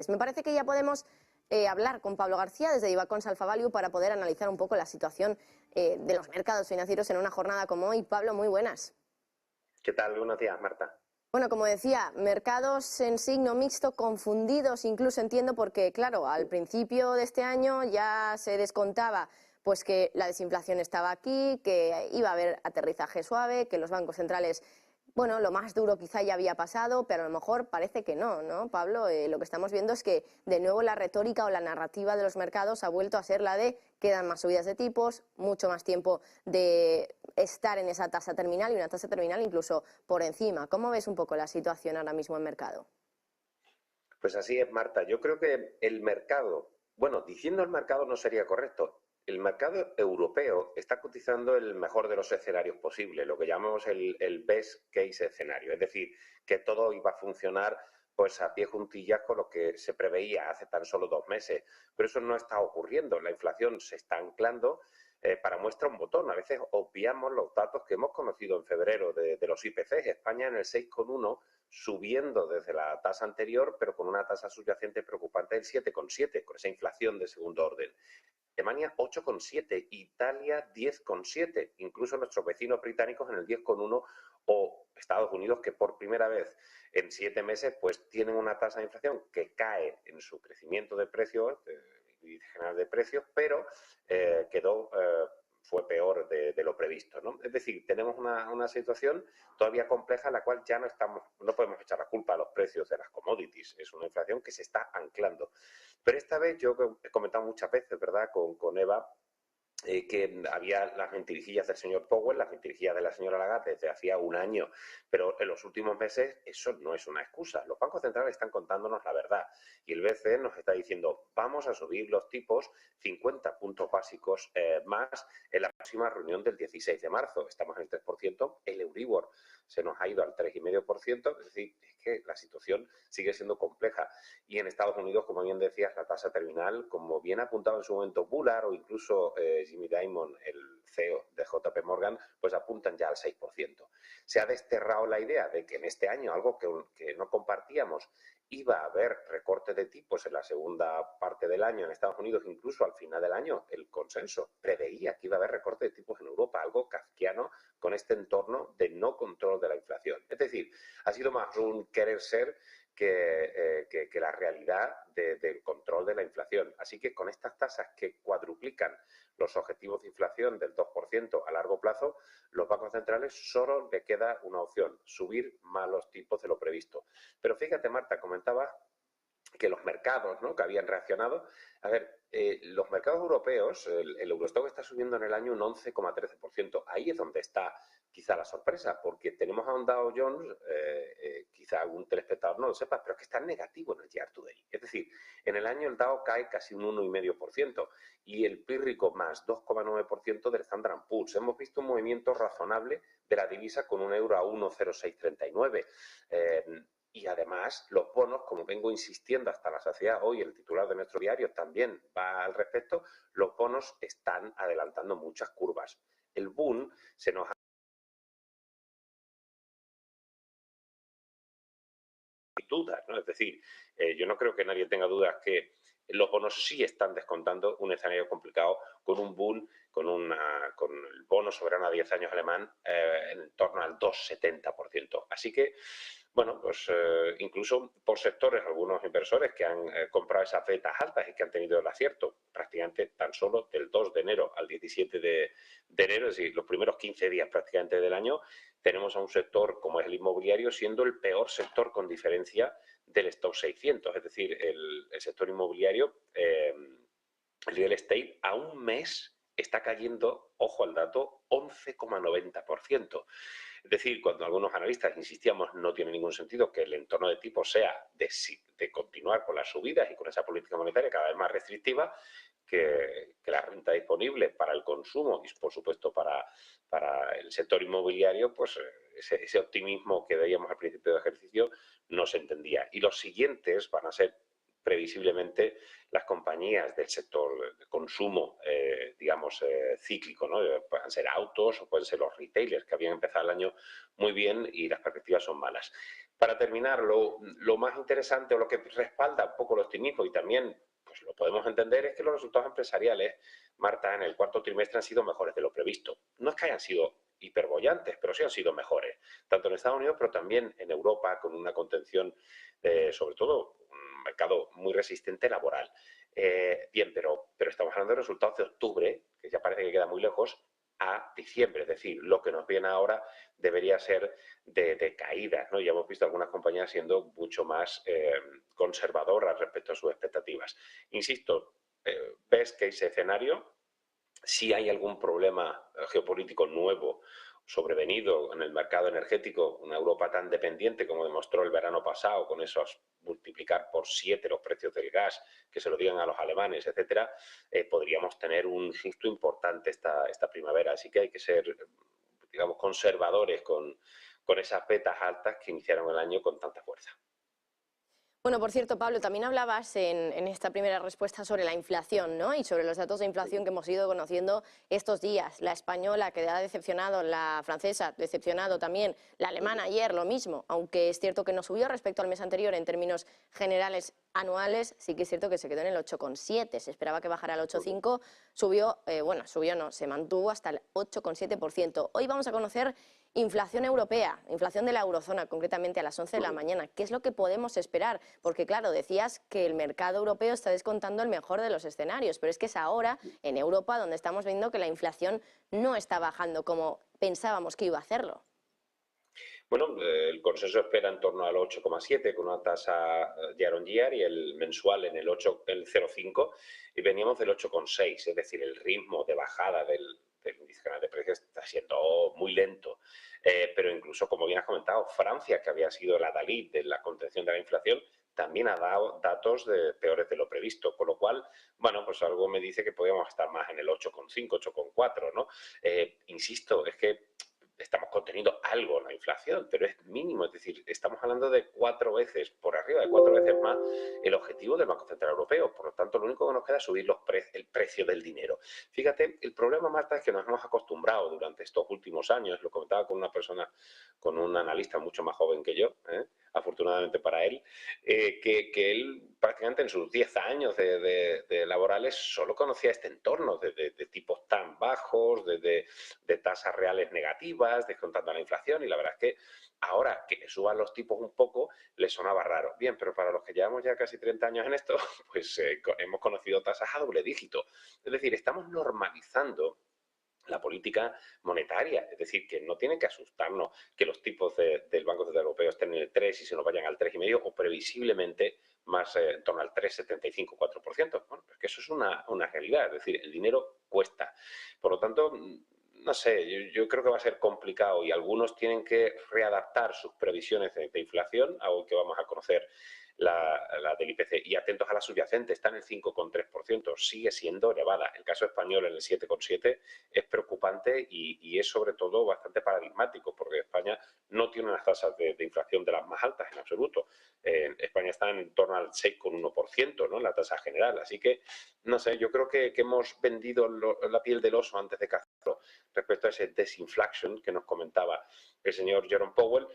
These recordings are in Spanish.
Me parece que ya podemos hablar con Pablo García desde Ibacons Alpha Value para poder analizar un poco la situación de los mercados financieros en una jornada como hoy. Pablo, muy buenas. ¿Qué tal? Buenos días, Marta. Bueno, como decía, mercados en signo mixto, confundidos incluso, entiendo, porque claro, al principio de este año ya se descontaba pues que la desinflación estaba aquí, que iba a haber aterrizaje suave, que los bancos centrales, bueno, lo más duro quizá ya había pasado, pero a lo mejor parece que no, ¿no, Pablo? Lo que estamos viendo es que de nuevo la retórica o la narrativa de los mercados ha vuelto a ser la de quedan más subidas de tipos, mucho más tiempo de estar en esa tasa terminal y una tasa terminal incluso por encima. ¿Cómo ves un poco la situación ahora mismo en mercado? Pues así es, Marta. Yo creo que el mercado, bueno, diciendo el mercado no sería correcto. El mercado europeo está cotizando el mejor de los escenarios posibles, lo que llamamos el best case escenario. Es decir, que todo iba a funcionar pues a pie juntillas con lo que se preveía hace tan solo 2 meses. Pero eso no está ocurriendo. La inflación se está anclando. Para muestra un botón. A veces obviamos los datos que hemos conocido en febrero de los IPCs. España en el 6,1, subiendo desde la tasa anterior, pero con una tasa subyacente preocupante del 7,7, con esa inflación de segundo orden. Alemania 8,7, Italia 10,7, incluso nuestros vecinos británicos en el 10,1 o Estados Unidos que por primera vez en 7 meses pues tienen una tasa de inflación que cae en su crecimiento de precios, índice general de precios, pero fue peor de lo previsto, ¿no? Es decir, tenemos una situación todavía compleja en la cual ya no podemos echar la culpa a los precios de las commodities, es una inflación que se está anclando. Pero esta vez yo he comentado muchas veces, ¿verdad?, con Eva, que había las mentirijillas del señor Powell, las mentirijillas de la señora Lagarde desde hacía un año, pero en los últimos meses eso no es una excusa. Los bancos centrales están contándonos la verdad y el BCE nos está diciendo vamos a subir los tipos 50 puntos básicos más en la próxima reunión del 16 de marzo. Estamos en el 3%, el Euribor se nos ha ido al 3,5%, es decir, es que la situación sigue siendo compleja. Y en Estados Unidos, como bien decías, la tasa terminal, como bien apuntaba en su momento Bullard o incluso Jimmy Dimon, el CEO de JP Morgan, pues apuntan ya al 6%. Se ha desterrado la idea de que en este año, algo que no compartíamos, iba a haber recorte de tipos en la segunda parte del año en Estados Unidos, incluso al final del año, el consenso preveía que iba a haber recorte de tipos en Europa, algo kafkiano con este entorno de no control de la inflación. Es decir, ha sido más un querer ser que la realidad del control de la inflación. Así que con estas tasas que cuadruplican los objetivos de inflación del 2% a largo plazo, los bancos centrales solo le queda una opción, subir más los tipos de lo previsto. Pero fíjate, Marta, comentaba que los mercados, ¿no?, que habían reaccionado. A ver, los mercados europeos, el Eurostock está subiendo en el año un 11,13%. Ahí es donde está quizá la sorpresa, porque tenemos a un Dow Jones, quizá algún telespectador no lo sepa, pero es que está negativo en el Year to Date. Es decir, en el año el Dow cae casi un 1,5% y el Pírrico más 2,9% del Standard & Poor's. Hemos visto un movimiento razonable de la divisa con un euro a 1,0639. Y además, los bonos, como vengo insistiendo hasta la saciedad, hoy el titular de nuestro diario también va al respecto, los bonos están adelantando muchas curvas. El boom se nos ha dudas, ¿no? Es decir, yo no creo que nadie tenga dudas que los bonos sí están descontando un escenario complicado con un boom, con el bono soberano a 10 años alemán en torno al 2,70%. Así que, bueno, pues incluso por sectores, algunos inversores que han comprado esas vetas altas y que han tenido el acierto prácticamente tan solo del 2 de enero al 17 de enero, es decir, los primeros 15 días prácticamente del año, tenemos a un sector como es el inmobiliario siendo el peor sector con diferencia del stock 600, es decir, el sector inmobiliario, el real estate, a un mes está cayendo, ojo al dato, 11,90%. Es decir, cuando algunos analistas insistíamos no tiene ningún sentido que el entorno de tipos sea de continuar con las subidas y con esa política monetaria cada vez más restrictiva, que la renta disponible para el consumo y, por supuesto, para el sector inmobiliario, pues ese optimismo que veíamos al principio del ejercicio no se entendía. Y los siguientes van a ser previsiblemente las compañías del sector de consumo, digamos, cíclico, ¿no? Pueden ser autos o pueden ser los retailers, que habían empezado el año muy bien y las perspectivas son malas. Para terminar, lo más interesante o lo que respalda un poco el optimismo y también pues lo podemos entender es que los resultados empresariales, Marta, en el cuarto trimestre han sido mejores de lo previsto. No es que hayan sido hiperbollantes, pero sí han sido mejores, tanto en Estados Unidos, pero también en Europa, con una contención, sobre todo, un mercado muy resistente laboral. Bien, pero estamos hablando de resultados de octubre, que ya parece que queda muy lejos, a diciembre, es decir, lo que nos viene ahora debería ser de caídas, ¿no? Ya hemos visto algunas compañías siendo mucho más conservadoras respecto a sus expectativas. Insisto, best case escenario, si hay algún problema geopolítico nuevo sobrevenido en el mercado energético, una Europa tan dependiente como demostró el verano pasado, con esos multiplicar por 7 los precios del gas, que se lo digan a los alemanes, etcétera, podríamos tener un susto importante esta primavera. Así que hay que ser, digamos, conservadores con esas betas altas que iniciaron el año con tanta fuerza. Bueno, por cierto, Pablo, también hablabas en esta primera respuesta sobre la inflación, ¿no? Y sobre los datos de inflación que hemos ido conociendo estos días. La española, que ha decepcionado, la francesa, decepcionado también, la alemana ayer, lo mismo, aunque es cierto que no subió respecto al mes anterior en términos generales anuales, sí que es cierto que se quedó en el 8,7, se esperaba que bajara al 8,5, subió, subió no, se mantuvo hasta el 8,7%. Hoy vamos a conocer inflación europea, inflación de la eurozona, concretamente a las 11 de la mañana. ¿Qué es lo que podemos esperar? Porque, claro, decías que el mercado europeo está descontando el mejor de los escenarios, pero es que es ahora, en Europa, donde estamos viendo que la inflación no está bajando como pensábamos que iba a hacerlo. Bueno, el consenso espera en torno al 8,7 con una tasa year on year y el mensual en el 0,5 y veníamos del 8,6, es decir, el ritmo de bajada del índice general de precios está siendo muy lento. Pero incluso, como bien has comentado, Francia, que había sido el adalid de la contención de la inflación, también ha dado datos peores de lo previsto, con lo cual, bueno, pues algo me dice que podríamos estar más en el 8,5, 8,4, ¿no? Insisto, es que estamos conteniendo algo la inflación, pero es mínimo, es decir, estamos hablando de 4 veces, por arriba de 4 veces más el objetivo del Banco Central Europeo. Por lo tanto, lo único que nos queda es subir el precio del dinero. Fíjate, el problema, Marta, es que nos hemos acostumbrado durante estos últimos años, lo comentaba con una persona, con un analista mucho más joven que yo, afortunadamente para él, que él prácticamente en sus 10 años de laborales solo conocía este entorno de tipos tan bajos, de tasas reales negativas, descontando la inflación, y la verdad es que ahora que le suban los tipos un poco, le sonaba raro. Bien, pero para los que llevamos ya casi 30 años en esto, pues hemos conocido tasas a doble dígito. Es decir, estamos normalizando la política monetaria, es decir, que no tiene que asustarnos que los tipos del Banco Central Europeo estén en el 3 y se nos vayan al 3,5 o previsiblemente más en torno al 3,75-4%. Bueno, pues que eso es una realidad, es decir, el dinero cuesta. Por lo tanto, no sé, yo creo que va a ser complicado y algunos tienen que readaptar sus previsiones de inflación, algo que vamos a conocer la del IPC. Y atentos a la subyacente, está en el 5,3%, sigue siendo elevada. El caso español en el 7,7% es preocupante y es sobre todo bastante paradigmático, porque España no tiene unas tasas de inflación de las más altas en absoluto. España está en torno al 6,1%, ¿no?, la tasa general. Así que, no sé, yo creo que hemos vendido la piel del oso antes de cazarlo respecto a ese disinflation que nos comentaba el señor Jerome Powell,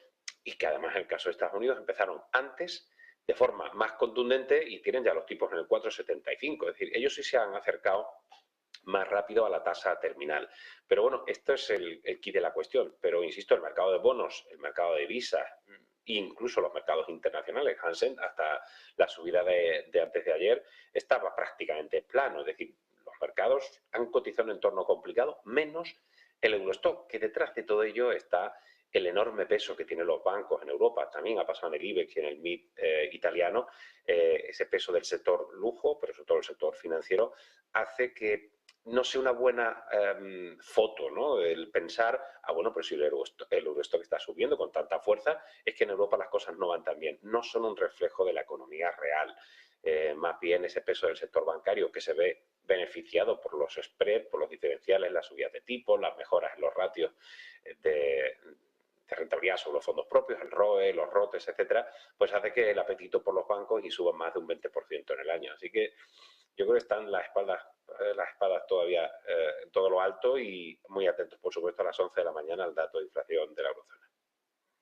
y que además en el caso de Estados Unidos empezaron antes, de forma más contundente, y tienen ya los tipos en el 4,75. Es decir, ellos sí se han acercado más rápido a la tasa terminal. Pero bueno, esto es el quid de la cuestión. Pero insisto, el mercado de bonos, el mercado de divisas, incluso los mercados internacionales, Hansen, hasta la subida de antes de ayer, estaba prácticamente plano. Es decir, los mercados han cotizado en un entorno complicado, menos el Eurostock, que detrás de todo ello está el enorme peso que tienen los bancos en Europa. También ha pasado en el IBEX y en el MIB italiano. Ese peso del sector lujo, pero sobre todo el sector financiero, hace que no sea una buena foto, ¿no?, el pensar, bueno, pero si el Eurostock está subiendo con tanta fuerza, es que en Europa las cosas no van tan bien. No son un reflejo de la economía real. Más bien ese peso del sector bancario que se ve beneficiado por los spreads, por los diferenciales, las subidas de tipos, las mejoras en los ratios de de rentabilidad sobre los fondos propios, el ROE, los ROTES, etcétera, pues hace que el apetito por los bancos y suban más de un 20% en el año. Así que yo creo que están las espadas todavía en todo lo alto y muy atentos, por supuesto, a las 11 de la mañana al dato de inflación de la eurozona.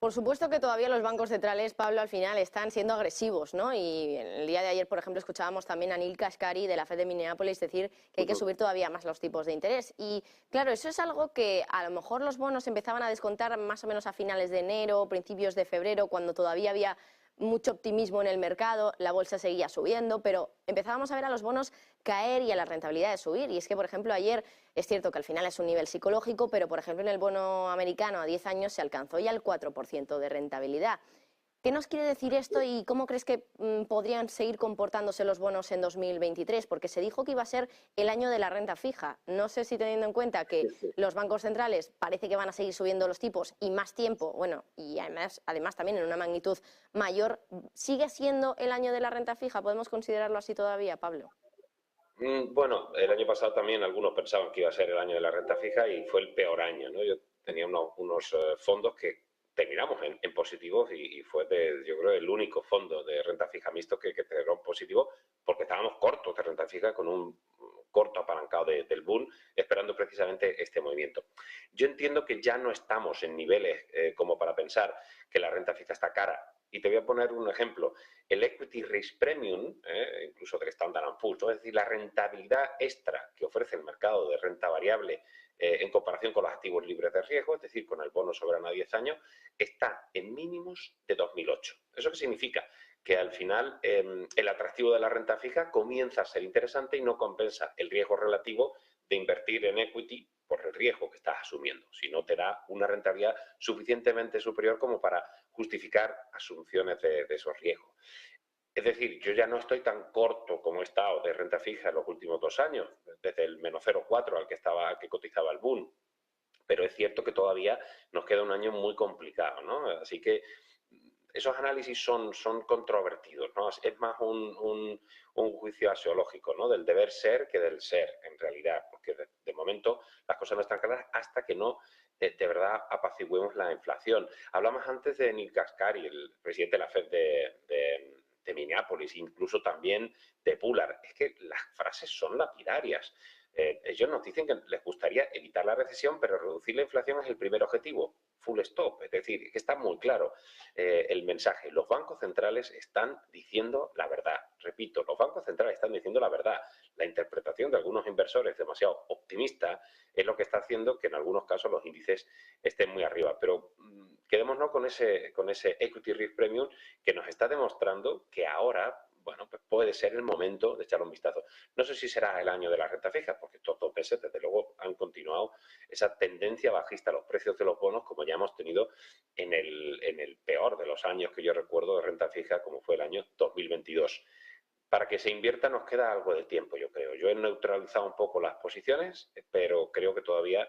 Por supuesto que todavía los bancos centrales, Pablo, al final están siendo agresivos, ¿no? Y el día de ayer, por ejemplo, escuchábamos también a Neil Kashkari de la Fed de Minneapolis decir que hay que subir todavía más los tipos de interés. Y claro, eso es algo que a lo mejor los bonos empezaban a descontar más o menos a finales de enero, principios de febrero, cuando todavía había mucho optimismo en el mercado, la bolsa seguía subiendo, pero empezábamos a ver a los bonos caer y a la rentabilidad de subir. Y es que, por ejemplo, ayer es cierto que al final es un nivel psicológico, pero, por ejemplo, en el bono americano a 10 años se alcanzó ya el 4% de rentabilidad. ¿Qué nos quiere decir esto y cómo crees que podrían seguir comportándose los bonos en 2023? Porque se dijo que iba a ser el año de la renta fija. No sé si teniendo en cuenta que los bancos centrales parece que van a seguir subiendo los tipos y más tiempo, bueno, y además también en una magnitud mayor, ¿sigue siendo el año de la renta fija? ¿Podemos considerarlo así todavía, Pablo? Bueno, el año pasado también algunos pensaban que iba a ser el año de la renta fija y fue el peor año, ¿no? Yo tenía unos fondos que terminamos en positivos y fue, yo creo, el único fondo de renta fija mixto que terminó en positivo porque estábamos cortos de renta fija con un corto apalancado del boom, esperando precisamente este movimiento. Yo entiendo que ya no estamos en niveles como para pensar que la renta fija está cara. Y te voy a poner un ejemplo. El Equity Risk Premium, incluso del Standard & Poor's, ¿no? Es decir, la rentabilidad extra que ofrece el mercado de renta variable en comparación con los activos libres de riesgo, es decir, con el bono soberano a 10 años, está en mínimos de 2008. ¿Eso qué significa? Que al final el atractivo de la renta fija comienza a ser interesante y no compensa el riesgo relativo de invertir en equity por el riesgo que estás asumiendo, si no te da una rentabilidad suficientemente superior como para justificar asunciones de esos riesgos. Es decir, yo ya no estoy tan corto como he estado de renta fija en los últimos 2 años, desde el menos 0,4 al que cotizaba el boom, pero es cierto que todavía nos queda un año muy complicado, ¿no? Así que esos análisis son controvertidos, ¿no? Es más un juicio axiológico, ¿no? Del deber ser que del ser, en realidad, porque de momento las cosas no están claras hasta que no de verdad apaciguemos la inflación. Hablamos antes de Neil Kashkari, el presidente de la Fed de Minneapolis, incluso también de Bullard. Es que las frases son lapidarias. Ellos nos dicen que les gustaría evitar la recesión, pero reducir la inflación es el primer objetivo. Full stop. Es decir, que está muy claro el mensaje. Los bancos centrales están diciendo la verdad. Repito, los bancos centrales están diciendo la verdad. La interpretación de algunos inversores demasiado optimista es lo que está haciendo que en algunos casos los índices estén muy arriba. Pero quedémonos con ese Equity Risk Premium que nos está demostrando que ahora, bueno, pues puede ser el momento de echar un vistazo. No sé si será el año de la renta fija, porque estos 2 meses, desde luego, han continuado esa tendencia bajista a los precios de los bonos, como ya hemos tenido en el peor de los años que yo recuerdo de renta fija, como fue el año 2022. Para que se invierta nos queda algo de tiempo, yo creo. Yo he neutralizado un poco las posiciones, pero creo que todavía,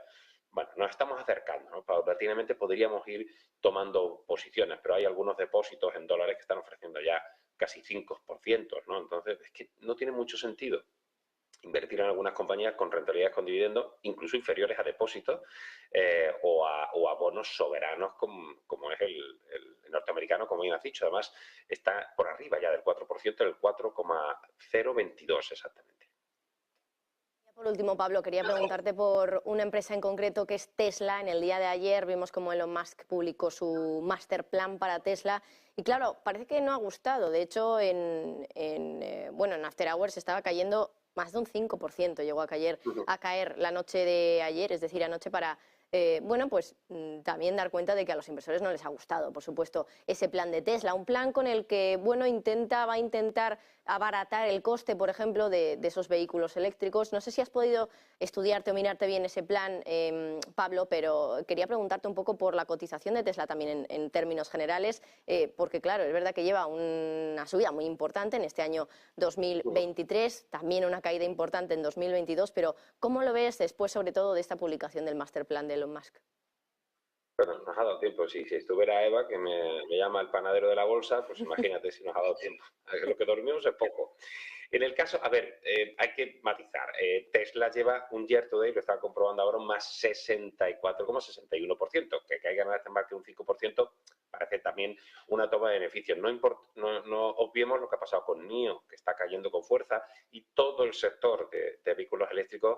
bueno, nos estamos acercando, ¿no? Paulatinamente podríamos ir tomando posiciones, pero hay algunos depósitos en dólares que están ofreciendo ya casi 5%, ¿no? Entonces, es que no tiene mucho sentido invertir en algunas compañías con rentabilidades con dividendos, incluso inferiores a depósitos o a bonos soberanos como es el norteamericano, como bien has dicho. Además, está por arriba ya del 4%, el 4,022 exactamente. Por último, Pablo, quería preguntarte por una empresa en concreto que es Tesla. En el día de ayer vimos cómo Elon Musk publicó su master plan para Tesla y claro, parece que no ha gustado. De hecho, en After Hours estaba cayendo más de un 5%, llegó a caer la noche de ayer, es decir, anoche para también dar cuenta de que a los inversores no les ha gustado, por supuesto, ese plan de Tesla, un plan con el que, va a intentar abaratar el coste, por ejemplo, de esos vehículos eléctricos. No sé si has podido estudiarte o mirarte bien ese plan, Pablo, pero quería preguntarte un poco por la cotización de Tesla también en términos generales, porque claro, es verdad que lleva una subida muy importante en este año 2023, también una caída importante en 2022, pero ¿cómo lo ves después, sobre todo, de esta publicación del master plan de Elon Musk? Bueno, nos ha dado tiempo, sí. Si estuviera Eva, que me llama el panadero de la bolsa, pues imagínate si nos ha dado tiempo. Lo que dormimos es poco. En el caso, a ver, hay que matizar. Tesla lleva un year to day, lo estaba comprobando ahora, un más 64,61%. Que caiga en este market un 5% parece también una toma de beneficios. No obviemos lo que ha pasado con NIO, que está cayendo con fuerza, y todo el sector de vehículos eléctricos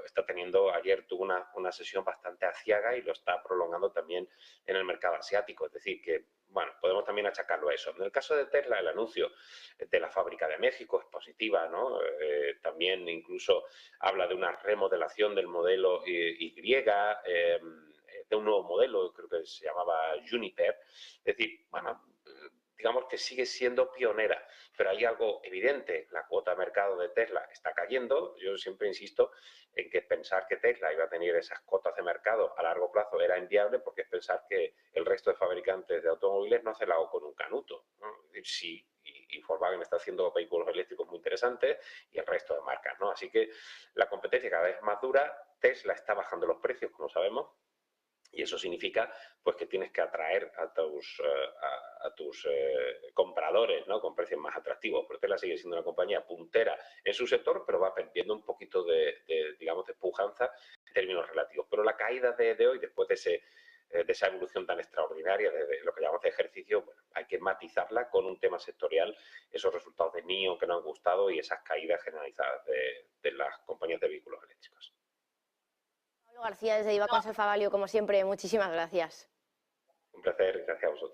está teniendo, ayer tuvo una sesión bastante aciaga y lo está prolongando también en el mercado asiático. Es decir, que, bueno, podemos también achacarlo a eso. En el caso de Tesla, el anuncio de la fábrica de México es positiva, ¿no? También incluso habla de una remodelación del modelo Y, de un nuevo modelo, creo que se llamaba Juniper. Es decir, bueno, digamos que sigue siendo pionera, pero hay algo evidente, la cuota de mercado de Tesla está cayendo. Yo siempre insisto en que pensar que Tesla iba a tener esas cotas de mercado a largo plazo era inviable, porque es pensar que el resto de fabricantes de automóviles no hace el agua con un canuto, ¿no? Es decir, sí, y Volkswagen está haciendo vehículos eléctricos muy interesantes y el resto de marcas, ¿no? Así que la competencia cada vez es más dura. Tesla está bajando los precios, como sabemos, y eso significa pues que tienes que atraer a tus compradores, ¿no? Con precios más atractivos. Pero Tesla sigue siendo una compañía puntera en su sector, pero va perdiendo un poquito digamos, de pujanza en términos relativos. Pero la caída de hoy, después de esa evolución tan extraordinaria, de lo que llamamos de ejercicio, bueno, hay que matizarla con un tema sectorial, esos resultados de NIO que nos han gustado y esas caídas generalizadas de las compañías de vehículos eléctricos. Pablo García desde IVA Conserva Value, como siempre, muchísimas gracias. Un placer, gracias a vosotros.